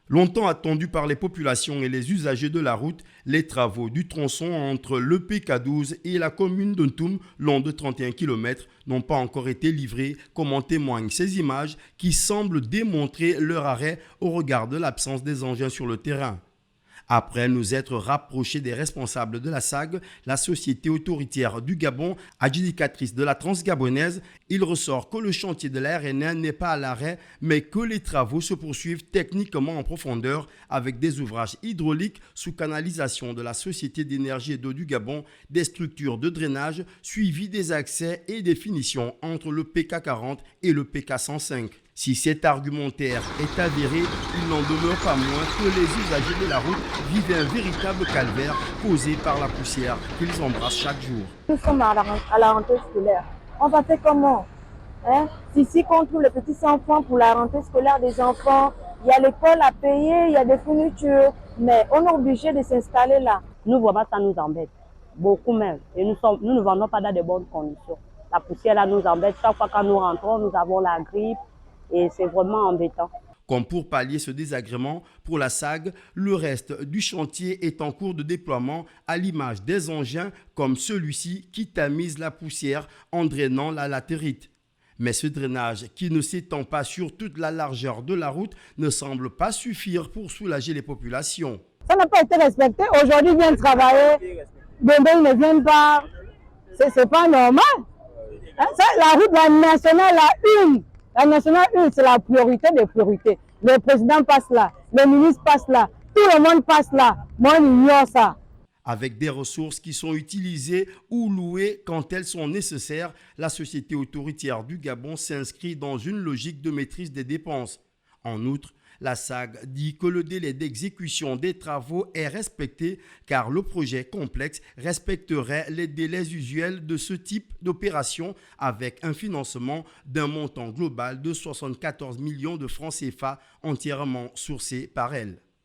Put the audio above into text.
Longtemps attendus par les populations et les usagers de la route, les travaux du tronçon entre le PK12 et la commune de Ntoum, long de 31 km, n'ont pas encore été livrés, comme en témoignent ces images qui semblent démontrer leur arrêt au regard de l'absence des engins sur le terrain. Après nous être rapprochés des responsables de la SAG, la société autoritaire du Gabon, adjudicatrice de la Transgabonaise, il ressort que le chantier de la RN1 n'est pas à l'arrêt, mais que les travaux se poursuivent techniquement en profondeur avec des ouvrages hydrauliques sous canalisation de la Société d'énergie et d'eau du Gabon, des structures de drainage, suivi des accès et des finitions entre le PK40 et le PK105. Si cet argumentaire est avéré, il n'en demeure pas moins que les usagers de la route vivent un véritable calvaire causé par la poussière qu'ils embrassent chaque jour. Nous sommes à la rentrée scolaire. On va faire comment? Ici, qu'on trouve les petits enfants pour la rentrée scolaire des enfants, il y a l'école à payer, il y a des fournitures, mais on est obligé de s'installer là. Nous, vraiment, ça nous embête, beaucoup même. Et nous ne vendons pas dans de bonnes conditions. La poussière là nous embête. Chaque fois que nous rentrons, nous avons la grippe. Et c'est vraiment embêtant. Comme pour pallier ce désagrément, pour la SAG, le reste du chantier est en cours de déploiement à l'image des engins comme celui-ci qui tamise la poussière en drainant la latérite. Mais ce drainage, qui ne s'étend pas sur toute la largeur de la route, ne semble pas suffire pour soulager les populations. Ça n'a pas été respecté. Aujourd'hui, ils viennent travailler. Demain, ils ne viennent pas. C'est pas normal. La route la nationale, la nationale 1, c'est la priorité des priorités. Le président passe là, le ministre passe là, tout le monde passe là. Moi, on ignore ça. Avec des ressources qui sont utilisées ou louées quand elles sont nécessaires, la société autoritaire du Gabon s'inscrit dans une logique de maîtrise des dépenses. En outre, la SAG dit que le délai d'exécution des travaux est respecté car le projet complexe respecterait les délais usuels de ce type d'opération avec un financement d'un montant global de 74 millions de francs CFA entièrement sourcé par elle.